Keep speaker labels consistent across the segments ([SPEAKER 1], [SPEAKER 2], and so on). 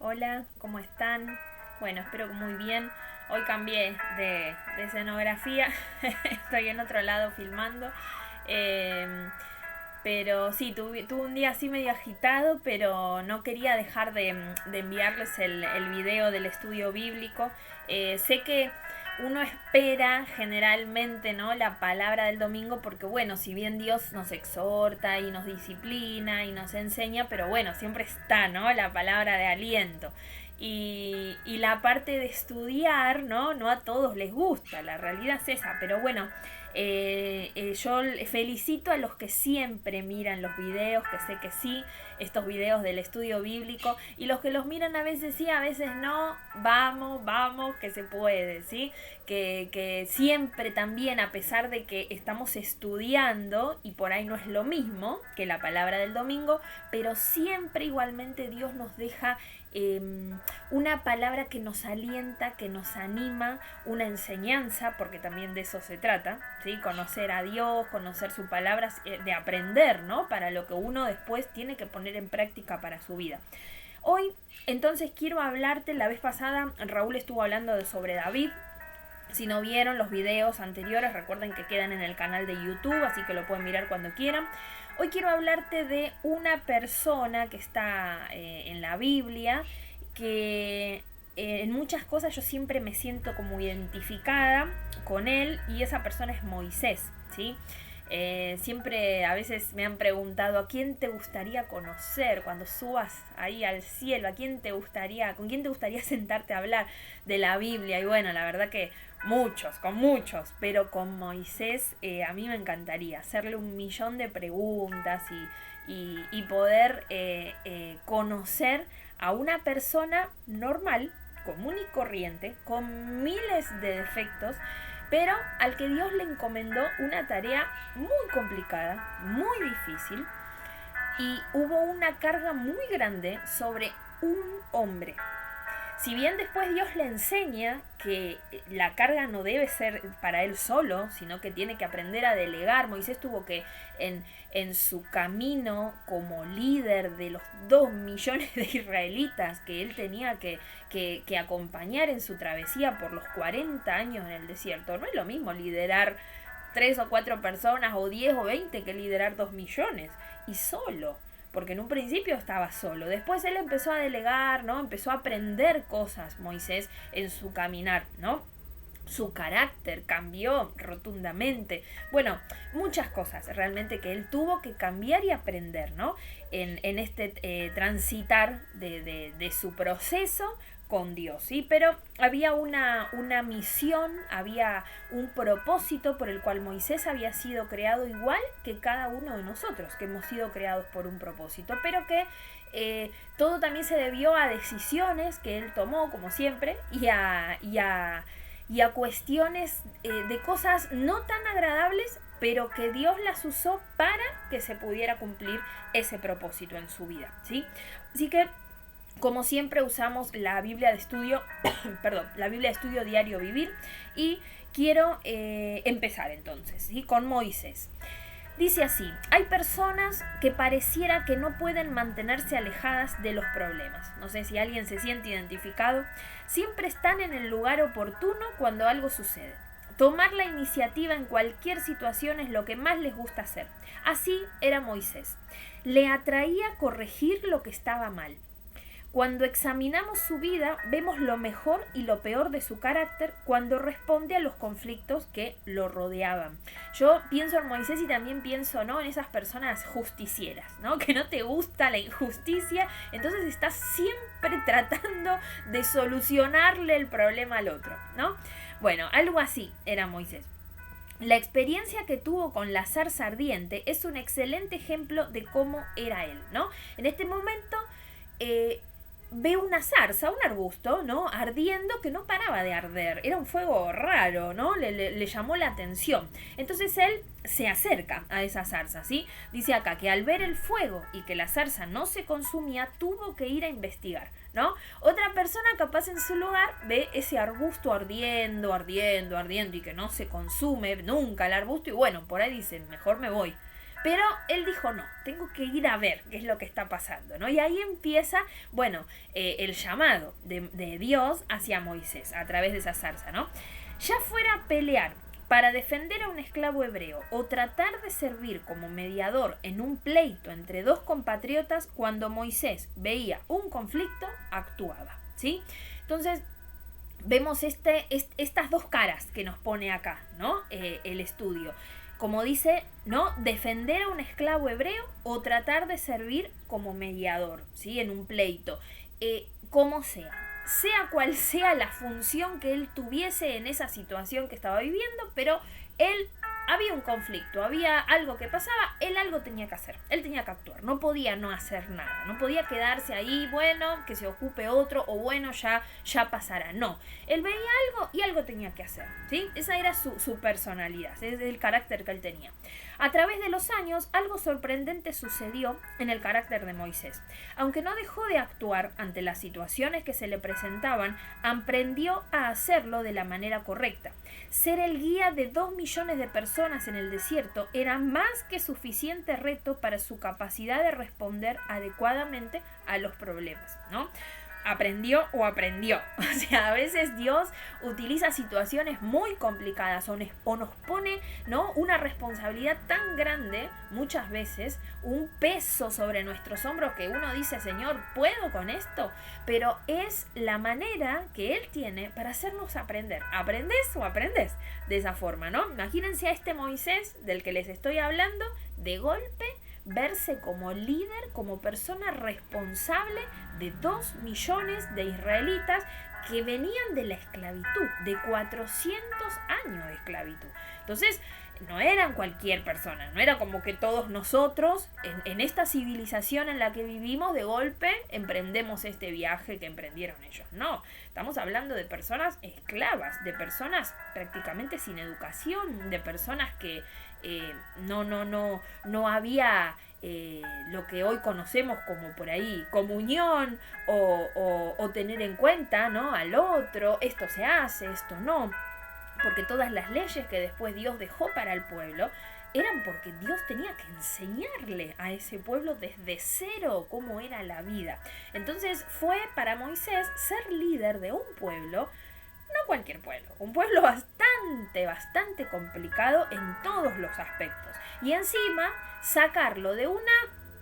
[SPEAKER 1] Hola, ¿cómo están? Bueno, espero que muy bien. Hoy cambié de escenografía, estoy en otro lado filmando. Eh, pero sí, tuve un día así medio agitado, pero no quería dejar de enviarles el video del estudio bíblico. Sé que uno espera generalmente, ¿no?, la palabra del domingo, porque bueno, si bien Dios nos exhorta y nos disciplina y nos enseña, pero bueno, siempre está, ¿no?, la palabra de aliento. Y la parte de estudiar, ¿no? No a todos les gusta, la realidad es esa, pero bueno, yo felicito a los que siempre miran los videos, que sé que sí, estos videos del estudio bíblico, y los que los miran a veces sí, a veces no, vamos, vamos, que se puede, ¿sí? Que siempre también, a pesar de que estamos estudiando, y por ahí no es lo mismo que la palabra del domingo, pero siempre igualmente Dios nos deja una palabra que nos alienta, que nos anima, una enseñanza, porque también de eso se trata, ¿sí? Conocer a Dios, conocer su palabra, de aprender, ¿no? Para lo que uno después tiene que poner en práctica para su vida. Hoy, entonces, quiero hablarte. La vez pasada Raúl estuvo hablando sobre David. Si no vieron los videos anteriores, recuerden que quedan en el canal de YouTube, así que lo pueden mirar cuando quieran. Hoy quiero hablarte de una persona que está en la Biblia, que en muchas cosas yo siempre me siento como identificada con él, y esa persona es Moisés, ¿sí? Siempre a veces me han preguntado a quién te gustaría conocer cuando subas ahí al cielo, con quién te gustaría sentarte a hablar de la Biblia. Y bueno, la verdad que con muchos, pero con Moisés a mí me encantaría hacerle 1.000.000 de preguntas y poder conocer a una persona normal, común y corriente, con miles de defectos, pero al que Dios le encomendó una tarea muy complicada, muy difícil, y hubo una carga muy grande sobre un hombre. Si bien después Dios le enseña que la carga no debe ser para él solo, sino que tiene que aprender a delegar. Moisés tuvo que, en su camino como líder de los 2.000.000 de israelitas que él tenía que acompañar en su travesía por los 40 años en el desierto, no es lo mismo liderar 3 o 4 personas, o 10 o 20, que liderar 2.000.000 y solo, porque en un principio estaba solo. Después él empezó a delegar, ¿no? Empezó a aprender cosas, Moisés, en su caminar, ¿no? Su carácter cambió rotundamente. Bueno, muchas cosas realmente que él tuvo que cambiar y aprender, ¿no? En este transitar de su proceso con Dios, ¿sí? Pero había una misión, había un propósito por el cual Moisés había sido creado, igual que cada uno de nosotros, que hemos sido creados por un propósito, pero que todo también se debió a decisiones que él tomó, como siempre, y a cuestiones de cosas no tan agradables, pero que Dios las usó para que se pudiera cumplir ese propósito en su vida, ¿sí? Así que, como siempre, usamos la Biblia de estudio, perdón, la Biblia de estudio diario vivir, y quiero empezar entonces, ¿sí? Con Moisés. Dice así: hay personas que pareciera que no pueden mantenerse alejadas de los problemas. No sé si alguien se siente identificado. Siempre están en el lugar oportuno cuando algo sucede. Tomar la iniciativa en cualquier situación es lo que más les gusta hacer. Así era Moisés. Le atraía corregir lo que estaba mal. Cuando examinamos su vida, vemos lo mejor y lo peor de su carácter cuando responde a los conflictos que lo rodeaban. Yo pienso en Moisés y también pienso, ¿no?, en esas personas justicieras, ¿no?, que no te gusta la injusticia, entonces estás siempre tratando de solucionarle el problema al otro, ¿no? Bueno, algo así era Moisés. La experiencia que tuvo con la zarza ardiente es un excelente ejemplo de cómo era él, ¿no? En este momento ve una zarza, un arbusto, ¿no?, ardiendo, que no paraba de arder. Era un fuego raro, ¿no? Le llamó la atención. Entonces él se acerca a esa zarza, ¿sí? Dice acá que al ver el fuego y que la zarza no se consumía, tuvo que ir a investigar, ¿no? Otra persona capaz en su lugar ve ese arbusto ardiendo, ardiendo, ardiendo, y que no se consume nunca el arbusto, y bueno, por ahí dicen, mejor me voy. Pero él dijo, no, tengo que ir a ver qué es lo que está pasando, ¿no? Y ahí empieza, bueno, el llamado de Dios hacia Moisés a través de esa zarza, ¿no? Ya fuera a pelear para defender a un esclavo hebreo o tratar de servir como mediador en un pleito entre dos compatriotas, cuando Moisés veía un conflicto, actuaba, ¿sí? Entonces, vemos estas dos caras que nos pone acá, ¿no? El estudio. Como dice, ¿no? Defender a un esclavo hebreo o tratar de servir como mediador, ¿sí? En un pleito. Como sea cual sea la función que él tuviese en esa situación que estaba viviendo, pero él, había un conflicto, había algo que pasaba, él algo tenía que hacer, él tenía que actuar, no podía no hacer nada, no podía quedarse ahí, bueno, que se ocupe otro, o bueno, ya pasará, no, él veía algo y algo tenía que hacer, ¿sí? Esa era su personalidad, ese es el carácter que él tenía. A través de los años, algo sorprendente sucedió en el carácter de Moisés. Aunque no dejó de actuar ante las situaciones que se le presentaban, aprendió a hacerlo de la manera correcta. Ser el guía de 2 millones de personas en el desierto era más que suficiente reto para su capacidad de responder adecuadamente a los problemas, ¿no? Aprendió. O sea, a veces Dios utiliza situaciones muy complicadas o nos pone, ¿no? Una responsabilidad tan grande, muchas veces, un peso sobre nuestros hombros que uno dice, Señor, ¿puedo con esto? Pero es la manera que Él tiene para hacernos aprender. ¿Aprendes o aprendes? De esa forma, ¿no? Imagínense a este Moisés del que les estoy hablando, de golpe, verse como líder, como persona responsable de 2 millones de israelitas que venían de la esclavitud, de 400 años de esclavitud. Entonces, no eran cualquier persona, no era como que todos nosotros, en esta civilización en la que vivimos, de golpe emprendemos este viaje que emprendieron ellos. No, estamos hablando de personas esclavas, de personas prácticamente sin educación, de personas que no había lo que hoy conocemos como por ahí comunión o tener en cuenta, ¿no? Al otro, esto se hace, esto no, porque todas las leyes que después Dios dejó para el pueblo eran porque Dios tenía que enseñarle a ese pueblo desde cero cómo era la vida. Entonces fue para Moisés ser líder de un pueblo, no cualquier pueblo, un pueblo bastante complicado en todos los aspectos. Y encima sacarlo de una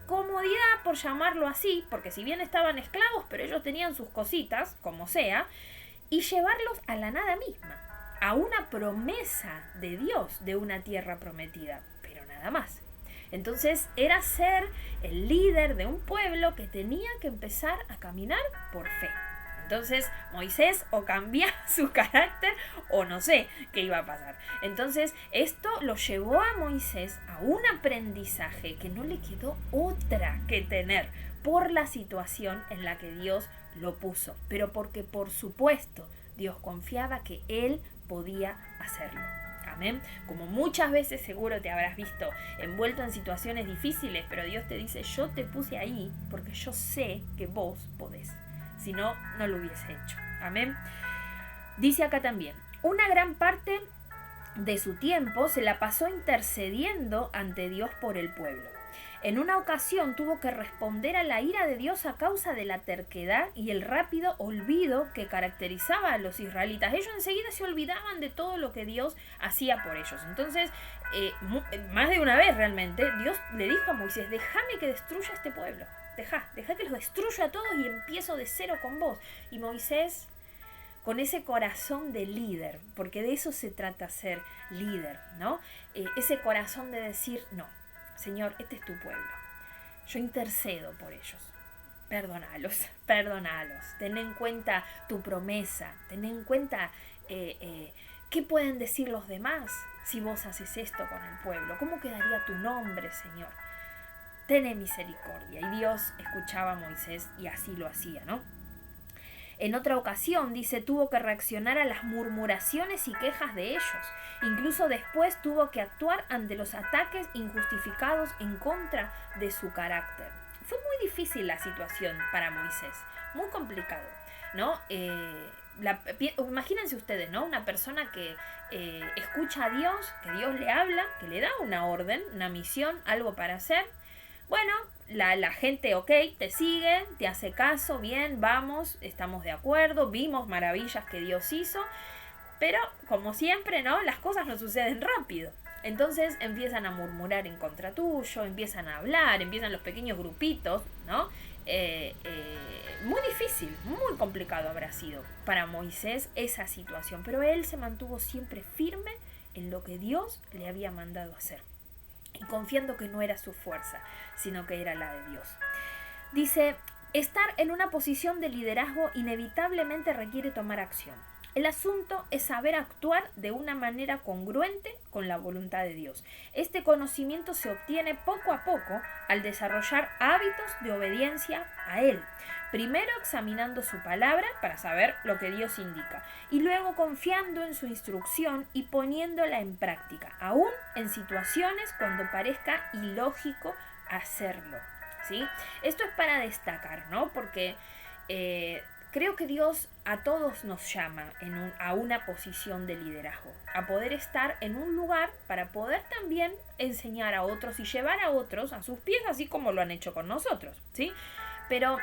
[SPEAKER 1] comodidad, por llamarlo así, porque si bien estaban esclavos, pero ellos tenían sus cositas, como sea, y llevarlos a la nada misma, a una promesa de Dios de una tierra prometida, pero nada más. Entonces era ser el líder de un pueblo que tenía que empezar a caminar por fe. Entonces Moisés o cambiaba su carácter o no sé qué iba a pasar. Entonces esto lo llevó a Moisés a un aprendizaje que no le quedó otra que tener por la situación en la que Dios lo puso. Pero porque por supuesto Dios confiaba que él podía hacerlo. Amén. Como muchas veces seguro te habrás visto envuelto en situaciones difíciles, pero Dios te dice, yo te puse ahí porque yo sé que vos podés. Si no, no lo hubiese hecho. Amén. Dice acá también, una gran parte de su tiempo se la pasó intercediendo ante Dios por el pueblo. En una ocasión tuvo que responder a la ira de Dios a causa de la terquedad y el rápido olvido que caracterizaba a los israelitas. Ellos enseguida se olvidaban de todo lo que Dios hacía por ellos. Entonces, más de una vez realmente, Dios le dijo a Moisés, déjame que destruya este pueblo. Deja que los destruya a todos y empiezo de cero con vos. Y Moisés, con ese corazón de líder, porque de eso se trata ser líder, ¿no? Ese corazón de decir, no, Señor, este es tu pueblo. Yo intercedo por ellos. Perdónalos. Ten en cuenta tu promesa. Ten en cuenta qué pueden decir los demás si vos haces esto con el pueblo. ¿Cómo quedaría tu nombre, Señor? Ten misericordia. Y Dios escuchaba a Moisés y así lo hacía, ¿no? En otra ocasión, dice, tuvo que reaccionar a las murmuraciones y quejas de ellos. Incluso después tuvo que actuar ante los ataques injustificados en contra de su carácter. fue muy difícil la situación para Moisés, muy complicado, ¿no? Imagínense ustedes, ¿no? Una persona que escucha a Dios, que Dios le habla, que le da una orden, una misión, algo para hacer. Bueno, la gente, ok, te sigue, te hace caso, bien, vamos, estamos de acuerdo, vimos maravillas que Dios hizo, pero como siempre, ¿no? Las cosas no suceden rápido. Entonces empiezan a murmurar en contra tuyo, empiezan a hablar, empiezan los pequeños grupitos, ¿no? Muy difícil, muy complicado habrá sido para Moisés esa situación, pero él se mantuvo siempre firme en lo que Dios le había mandado hacer y confiando que no era su fuerza, sino que era la de Dios. Dice, estar en una posición de liderazgo inevitablemente requiere tomar acción. El asunto es saber actuar de una manera congruente con la voluntad de Dios. Este conocimiento se obtiene poco a poco al desarrollar hábitos de obediencia a Él. Primero examinando su palabra para saber lo que Dios indica y luego confiando en su instrucción y poniéndola en práctica, aún en situaciones cuando parezca ilógico hacerlo, ¿sí? Esto es para destacar, ¿no? Porque creo que Dios a todos nos llama a una posición de liderazgo, a poder estar en un lugar para poder también enseñar a otros y llevar a otros a sus pies, así como lo han hecho con nosotros, ¿sí? Pero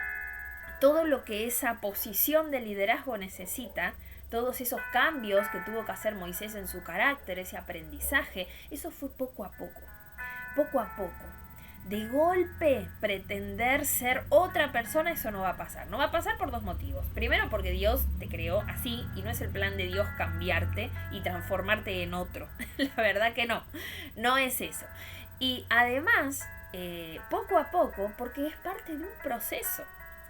[SPEAKER 1] todo lo que esa posición de liderazgo necesita, todos esos cambios que tuvo que hacer Moisés en su carácter, ese aprendizaje, eso fue poco a poco, poco a poco. De golpe pretender ser otra persona, eso no va a pasar. No va a pasar por dos motivos. Primero, porque Dios te creó así y no es el plan de Dios cambiarte y transformarte en otro. La verdad que no, no es eso. Y además, poco a poco, porque es parte de un proceso.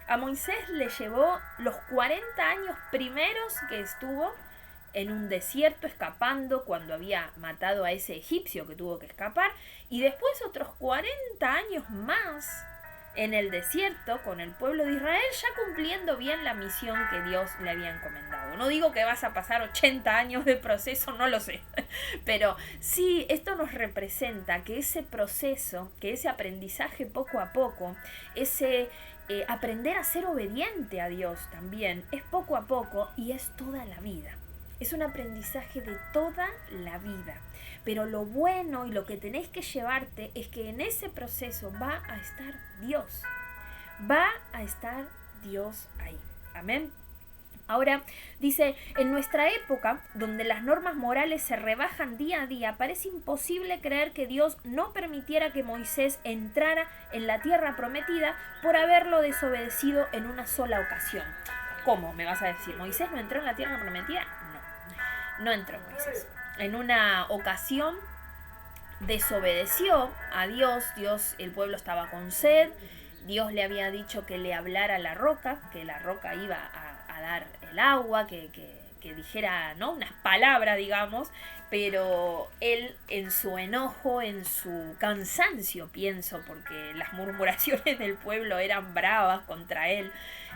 [SPEAKER 1] A Moisés le llevó los 40 años primeros que estuvo en un desierto escapando cuando había matado a ese egipcio que tuvo que escapar, y después otros 40 años más en el desierto con el pueblo de Israel, ya cumpliendo bien la misión que Dios le había encomendado. No digo que vas a pasar 80 años de proceso, no lo sé, pero sí, esto nos representa que ese proceso, que ese aprendizaje poco a poco, ese aprender a ser obediente a Dios también, es poco a poco y es toda la vida. Es un aprendizaje de toda la vida. Pero lo bueno y lo que tenés que llevarte es que en ese proceso va a estar Dios. Va a estar Dios ahí. Amén. Ahora dice, en nuestra época, donde las normas morales se rebajan día a día, parece imposible creer que Dios no permitiera que Moisés entrara en la tierra prometida por haberlo desobedecido en una sola ocasión. ¿Cómo? Me vas a decir, ¿Moisés no entró en la tierra prometida? No entró Moisés. En una ocasión desobedeció a Dios. El pueblo estaba con sed. Dios le había dicho que le hablara a la roca, que la roca iba a dar el agua, que dijera, ¿no?, unas palabras, digamos, pero él en su enojo, en su cansancio, pienso, porque las murmuraciones del pueblo eran bravas contra él,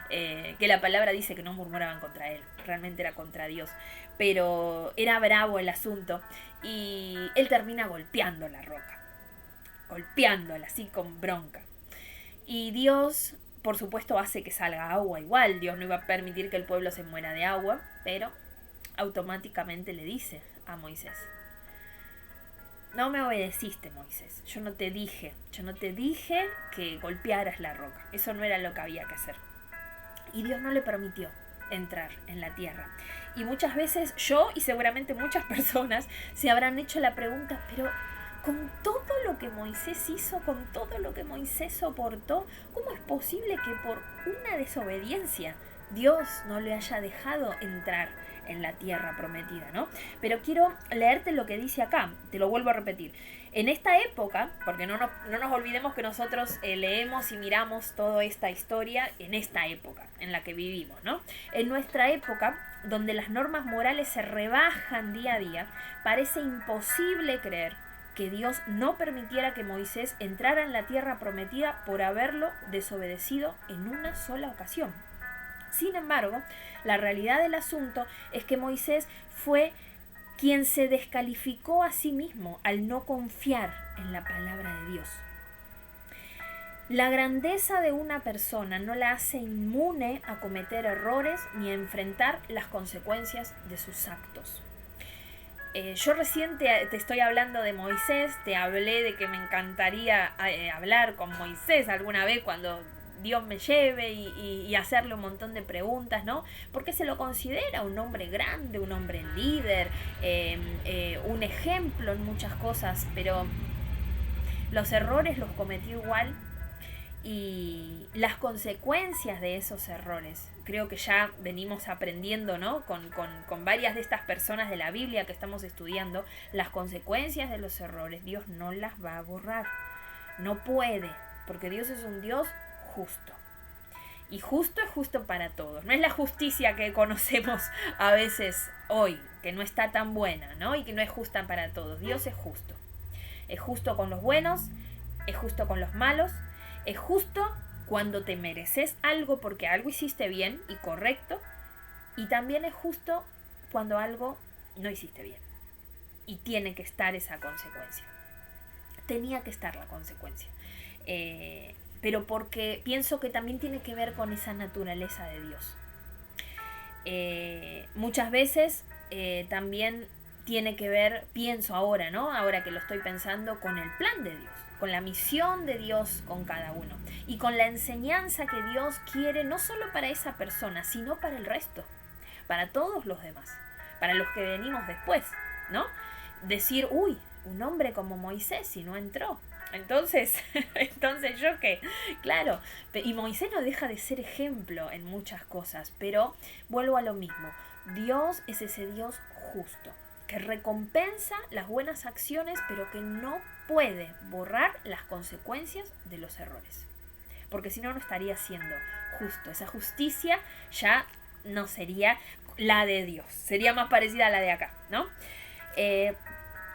[SPEAKER 1] que la palabra dice que no murmuraban contra él, realmente era contra Dios, pero era bravo el asunto y él termina golpeando la roca, golpeándola así con bronca. Y Dios, por supuesto, hace que salga agua igual. Dios no iba a permitir que el pueblo se muera de agua, pero automáticamente le dice a Moisés: no me obedeciste, Moisés. Yo no te dije que golpearas la roca. Eso no era lo que había que hacer. Y Dios no le permitió entrar en la tierra. Y muchas veces yo y seguramente muchas personas se habrán hecho la pregunta, pero con todo lo que Moisés hizo, con todo lo que Moisés soportó, ¿cómo es posible que por una desobediencia Dios no le haya dejado entrar en la tierra prometida, ¿no? Pero quiero leerte lo que dice acá, te lo vuelvo a repetir. En esta época, porque no nos olvidemos que nosotros leemos y miramos toda esta historia en esta época en la que vivimos, ¿no? En nuestra época, donde las normas morales se rebajan día a día, parece imposible creer que Dios no permitiera que Moisés entrara en la tierra prometida por haberlo desobedecido en una sola ocasión. Sin embargo, la realidad del asunto es que Moisés fue quien se descalificó a sí mismo al no confiar en la palabra de Dios. La grandeza de una persona no la hace inmune a cometer errores ni a enfrentar las consecuencias de sus actos. Yo recién te estoy hablando de Moisés, te hablé de que me encantaría hablar con Moisés alguna vez cuando Dios me lleve y hacerle un montón de preguntas, ¿no? Porque se lo considera un hombre grande, un hombre líder, un ejemplo en muchas cosas, pero los errores los cometió igual. Y las consecuencias de esos errores, creo que ya venimos aprendiendo, ¿no? Con varias de estas personas de la Biblia que estamos estudiando, las consecuencias de los errores, Dios no las va a borrar. No puede, porque Dios es un Dios justo. Y justo es justo para todos. No es la justicia que conocemos a veces hoy, que no está tan buena, ¿no? Y que no es justa para todos. Dios es justo. Es justo con los buenos, es justo con los malos. Es justo cuando te mereces algo porque algo hiciste bien y correcto. Y también es justo cuando algo no hiciste bien. Y tiene que estar esa consecuencia. Tenía que estar la consecuencia. Pero porque pienso que también tiene que ver con esa naturaleza de Dios. Muchas veces también tiene que ver, pienso ahora, ¿no? Ahora que lo estoy pensando, con el plan de Dios. Con la misión de Dios con cada uno y con la enseñanza que Dios quiere no solo para esa persona, sino para el resto, para todos los demás, para los que venimos después, ¿no? Decir, uy, un hombre como Moisés si no entró. Entonces yo qué, claro, y Moisés no deja de ser ejemplo en muchas cosas, pero vuelvo a lo mismo, Dios es ese Dios justo, que recompensa las buenas acciones, pero que no puede borrar las consecuencias de los errores. Porque si no, no estaría siendo justo. Esa justicia ya no sería la de Dios. Sería más parecida a la de acá, ¿no?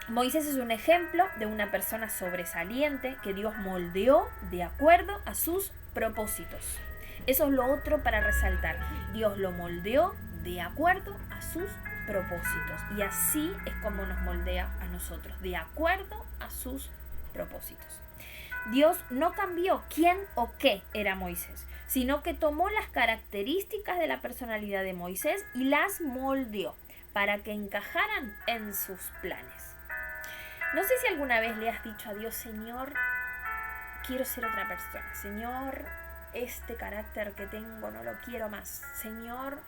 [SPEAKER 1] Moisés es un ejemplo de una persona sobresaliente que Dios moldeó de acuerdo a sus propósitos. Eso es lo otro para resaltar. Dios lo moldeó de acuerdo a sus propósitos. Y así es como nos moldea a nosotros, de acuerdo a sus propósitos. Dios no cambió quién o qué era Moisés, sino que tomó las características de la personalidad de Moisés y las moldeó para que encajaran en sus planes. No sé si alguna vez le has dicho a Dios, Señor, quiero ser otra persona. Señor, este carácter que tengo no lo quiero más. Señor,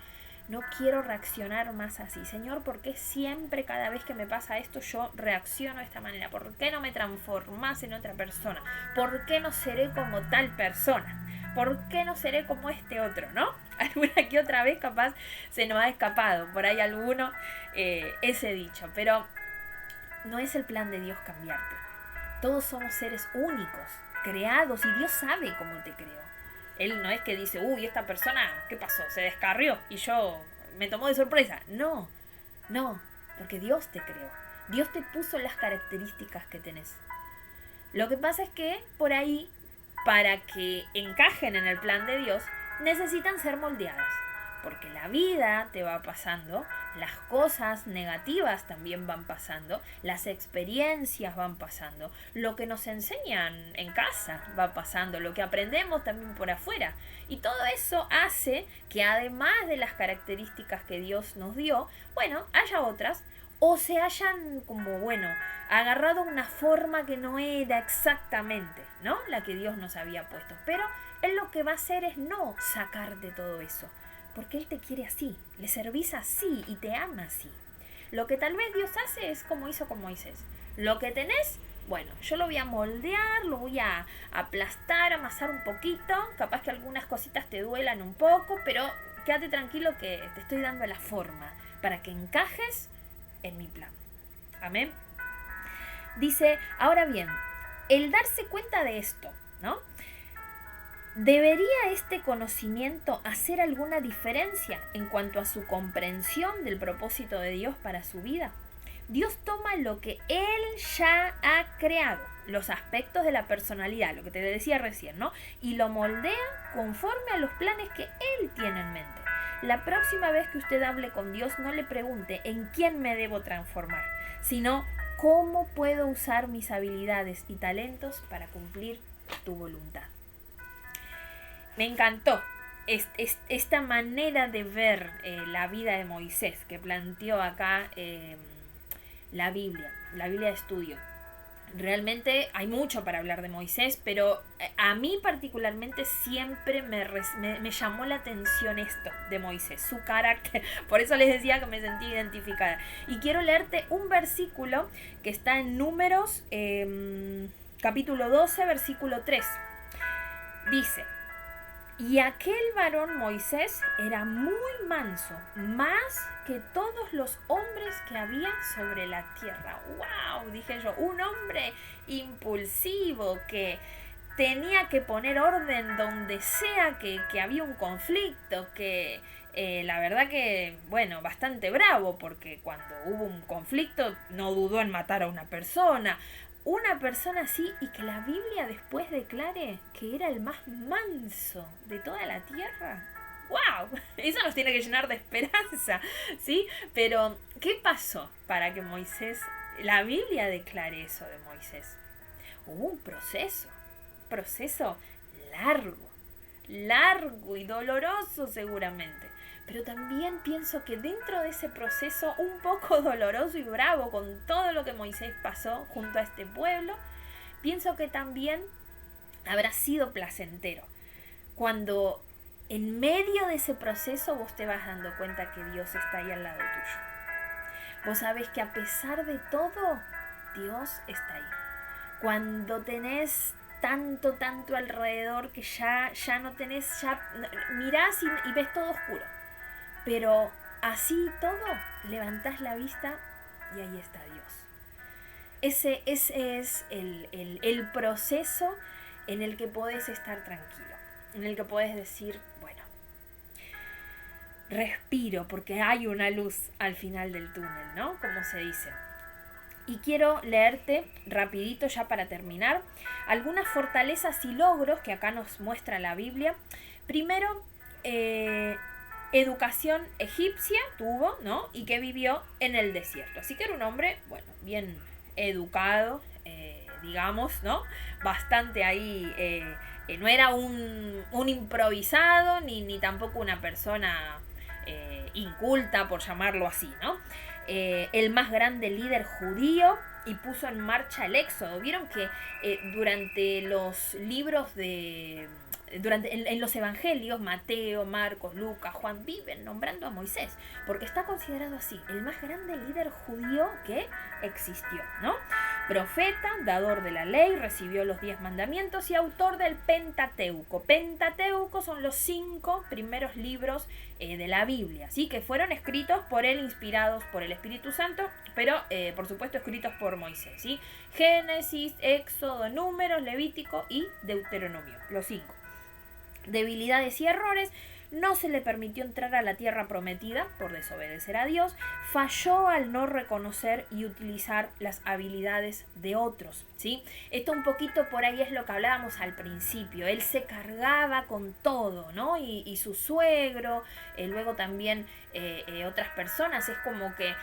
[SPEAKER 1] no quiero reaccionar más así. Señor, ¿por qué siempre cada vez que me pasa esto yo reacciono de esta manera? ¿Por qué no me transformas en otra persona? ¿Por qué no seré como tal persona? ¿Por qué no seré como este otro? ¿No? Alguna que otra vez capaz se nos ha escapado por ahí alguno ese dicho. Pero no es el plan de Dios cambiarte. Todos somos seres únicos, creados, y Dios sabe cómo te creó. Él no es que dice, uy, esta persona, ¿qué pasó? Se descarrió y yo me tomó de sorpresa. No, porque Dios te creó. Dios te puso las características que tenés. Lo que pasa es que por ahí, para que encajen en el plan de Dios, necesitan ser moldeadas. Porque la vida te va pasando, las cosas negativas también van pasando, las experiencias van pasando, lo que nos enseñan en casa va pasando, lo que aprendemos también por afuera. Y todo eso hace que además de las características que Dios nos dio, bueno, haya otras, o se hayan como, agarrado una forma que no era exactamente, ¿no? La que Dios nos había puesto. Pero Él lo que va a hacer es no sacarte todo eso. Porque Él te quiere así, le servís así y te ama así. Lo que tal vez Dios hace es como hizo con Moisés. Lo que tenés, yo lo voy a moldear, lo voy a aplastar, amasar un poquito. Capaz que algunas cositas te duelan un poco, pero quédate tranquilo que te estoy dando la forma para que encajes en mi plan. Amén. Dice, ahora bien, el darse cuenta de esto, ¿no? ¿Debería este conocimiento hacer alguna diferencia en cuanto a su comprensión del propósito de Dios para su vida? Dios toma lo que Él ya ha creado, los aspectos de la personalidad, lo que te decía recién, ¿no? Y lo moldea conforme a los planes que Él tiene en mente. La próxima vez que usted hable con Dios, no le pregunte en quién me debo transformar, sino cómo puedo usar mis habilidades y talentos para cumplir tu voluntad. me encantó esta manera de ver la vida de Moisés que planteó acá la Biblia de estudio. Realmente hay mucho para hablar de Moisés, pero a mí particularmente siempre me llamó la atención esto de Moisés, su carácter. Por eso les decía que me sentí identificada. Y quiero leerte un versículo que está en Números, capítulo 12, versículo 3. Dice: y aquel varón Moisés era muy manso, más que todos los hombres que había sobre la tierra. ¡Wow! Dije yo, un hombre impulsivo que tenía que poner orden donde sea que había un conflicto, que la verdad que, bueno, bastante bravo, porque cuando hubo un conflicto no dudó en matar a una persona así, y que la Biblia después declare que era el más manso de toda la tierra. ¡Wow! Eso nos tiene que llenar de esperanza, ¿sí? Pero, ¿qué pasó para que la Biblia declare eso de Moisés? Hubo un proceso largo y doloroso seguramente. Pero también pienso que dentro de ese proceso un poco doloroso y bravo con todo lo que Moisés pasó junto a este pueblo, pienso que también habrá sido placentero. Cuando en medio de ese proceso vos te vas dando cuenta que Dios está ahí al lado tuyo. Vos sabés que a pesar de todo, Dios está ahí. Cuando tenés tanto alrededor que ya no tenés, mirás y ves todo oscuro. Pero así todo, levantás la vista y ahí está Dios. Ese es el proceso en el que podés estar tranquilo, en el que podés decir, bueno, respiro porque hay una luz al final del túnel, ¿no? Como se dice. Y quiero leerte rapidito ya para terminar algunas fortalezas y logros que acá nos muestra la Biblia. Primero, educación egipcia tuvo, ¿no? Y que vivió en el desierto. Así que era un hombre, bueno, bien educado, digamos, ¿no? Bastante ahí, no era un improvisado, ni tampoco una persona inculta, por llamarlo así, ¿no? El más grande líder judío, y puso en marcha el éxodo. Vieron que durante los libros en los evangelios, Mateo, Marcos, Lucas, Juan, viven nombrando a Moisés, porque está considerado así, el más grande líder judío que existió, ¿no? Profeta, dador de la ley, recibió los 10 mandamientos y autor del Pentateuco. Pentateuco son los 5 primeros libros de la Biblia, ¿sí? Que fueron escritos por él, inspirados por el Espíritu Santo, pero por supuesto escritos por Moisés, ¿sí? Génesis, Éxodo, Números, Levítico y Deuteronomio, los 5. Debilidades y errores: no se le permitió entrar a la tierra prometida por desobedecer a Dios, falló al no reconocer y utilizar las habilidades de otros, ¿sí? Esto un poquito por ahí es lo que hablábamos al principio. Él se cargaba con todo, ¿no? Y su suegro, luego también otras personas, es como que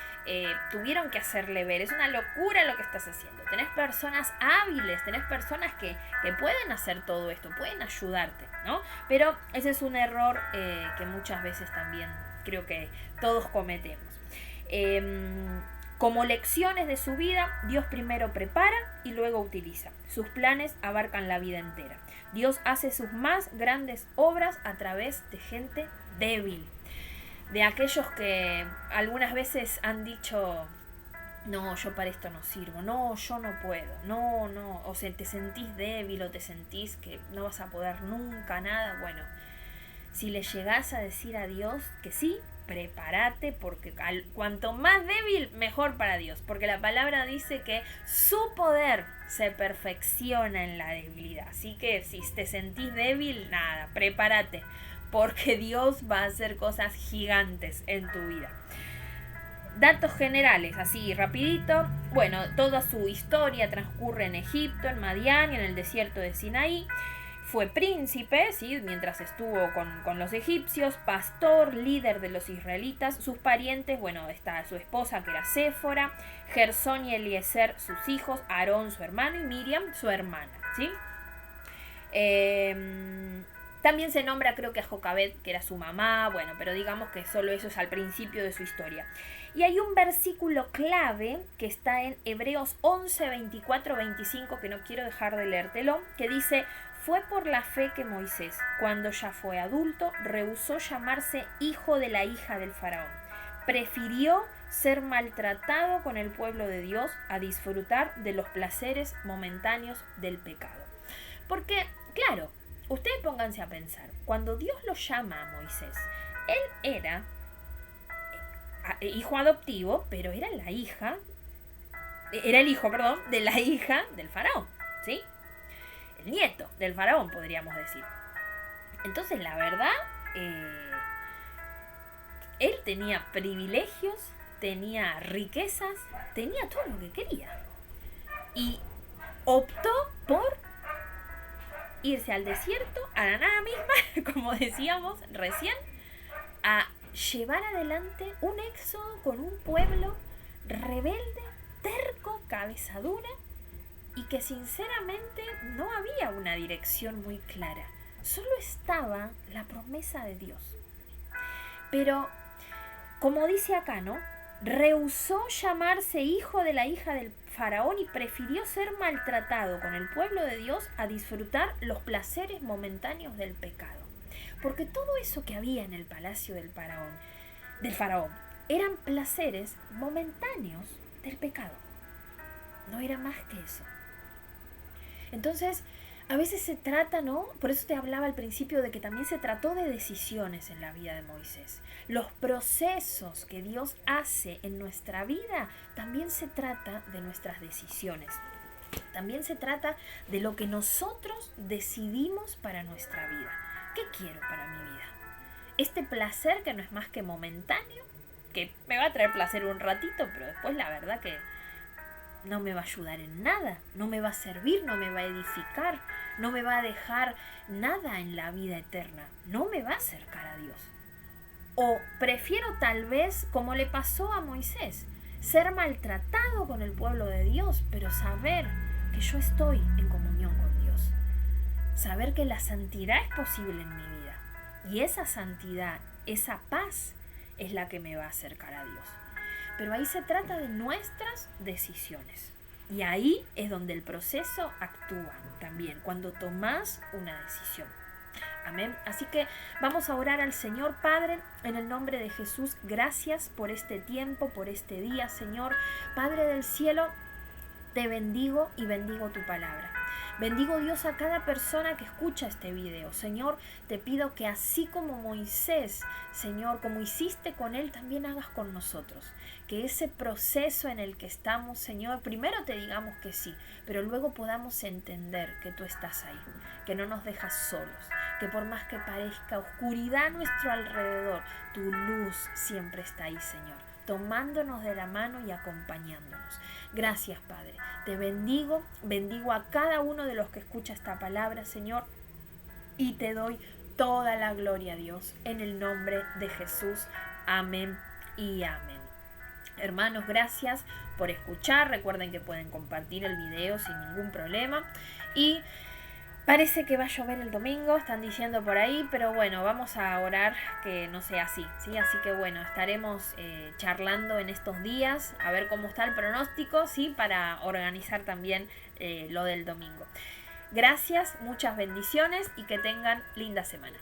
[SPEAKER 1] tuvieron que hacerle ver, es una locura lo que estás haciendo. Tenés personas hábiles, tenés personas que pueden hacer todo esto, pueden ayudarte, ¿no? Pero ese es un error que muchas veces también creo que todos cometemos. Como lecciones de su vida, Dios primero prepara y luego utiliza. Sus planes abarcan la vida entera. Dios hace sus más grandes obras a través de gente débil, de aquellos que algunas veces han dicho: no, yo para esto no sirvo, no, yo no puedo, no, o sea, te sentís débil o te sentís que no vas a poder nunca nada. Bueno, si le llegás a decir a Dios que sí, prepárate, porque cuanto más débil, mejor para Dios, porque la palabra dice que su poder se perfecciona en la debilidad. Así que si te sentís débil, nada, prepárate, porque Dios va a hacer cosas gigantes en tu vida. Datos generales, así rapidito. Bueno, toda su historia transcurre en Egipto, en Madián y en el desierto de Sinaí. Fue príncipe, ¿sí? Mientras estuvo con los egipcios, pastor, líder de los israelitas. Sus parientes, bueno, está su esposa, que era Séfora, Gersón y Eliezer, sus hijos, Aarón, su hermano, y Miriam, su hermana, ¿sí? También se nombra, creo que a Jocabed, que era su mamá, bueno, pero digamos que solo eso es al principio de su historia. Y hay un versículo clave que está en Hebreos 11, 24, 25, que no quiero dejar de leértelo, que dice: fue por la fe que Moisés, cuando ya fue adulto, rehusó llamarse hijo de la hija del faraón. Prefirió ser maltratado con el pueblo de Dios a disfrutar de los placeres momentáneos del pecado. Porque, claro, ustedes pónganse a pensar, cuando Dios lo llama a Moisés, él era hijo adoptivo, pero era el hijo, de la hija del faraón, ¿sí? El nieto del faraón, podríamos decir. Entonces, la verdad, él tenía privilegios, tenía riquezas, tenía todo lo que quería. Y optó por irse al desierto, a la nada misma, como decíamos recién, a llevar adelante un éxodo con un pueblo rebelde, terco, cabeza dura, y que sinceramente no había una dirección muy clara. Solo estaba la promesa de Dios. Pero, como dice acá, ¿no? Rehusó llamarse hijo de la hija del faraón y prefirió ser maltratado con el pueblo de Dios a disfrutar los placeres momentáneos del pecado. Porque todo eso que había en el palacio del faraón, eran placeres momentáneos del pecado. No era más que eso. Entonces, a veces se trata, ¿no? Por eso te hablaba al principio de que también se trató de decisiones en la vida de Moisés. Los procesos que Dios hace en nuestra vida también se trata de nuestras decisiones. También se trata de lo que nosotros decidimos para nuestra vida. ¿Qué quiero para mi vida? Este placer que no es más que momentáneo, que me va a traer placer un ratito, pero después la verdad que no me va a ayudar en nada, no me va a servir, no me va a edificar, no me va a dejar nada en la vida eterna, no me va a acercar a Dios. O prefiero tal vez, como le pasó a Moisés, ser maltratado con el pueblo de Dios, pero saber que yo estoy en comunión con Dios. Saber que la santidad es posible en mi vida. Y esa santidad, esa paz, es la que me va a acercar a Dios. Pero ahí se trata de nuestras decisiones. Y ahí es donde el proceso actúa también, cuando tomás una decisión. Amén. Así que vamos a orar al Señor. Padre, en el nombre de Jesús, gracias por este tiempo, por este día, Señor. Padre del cielo, te bendigo y bendigo tu palabra. Bendigo, Dios, a cada persona que escucha este video. Señor, te pido que así como Moisés, Señor, como hiciste con él, también hagas con nosotros. Que ese proceso en el que estamos, Señor, primero te digamos que sí, pero luego podamos entender que tú estás ahí, que no nos dejas solos, que por más que parezca oscuridad a nuestro alrededor, tu luz siempre está ahí, Señor, tomándonos de la mano y acompañándonos. Gracias, Padre. Te bendigo a cada uno de los que escucha esta palabra, Señor, y te doy toda la gloria a Dios, en el nombre de Jesús. Amén y amén. Hermanos, gracias por escuchar. Recuerden que pueden compartir el video sin ningún problema. Y parece que va a llover el domingo, están diciendo por ahí, pero bueno, vamos a orar que no sea así, ¿sí? Así que bueno, estaremos charlando en estos días, a ver cómo está el pronóstico, ¿sí? Para organizar también lo del domingo. Gracias, muchas bendiciones y que tengan linda semana.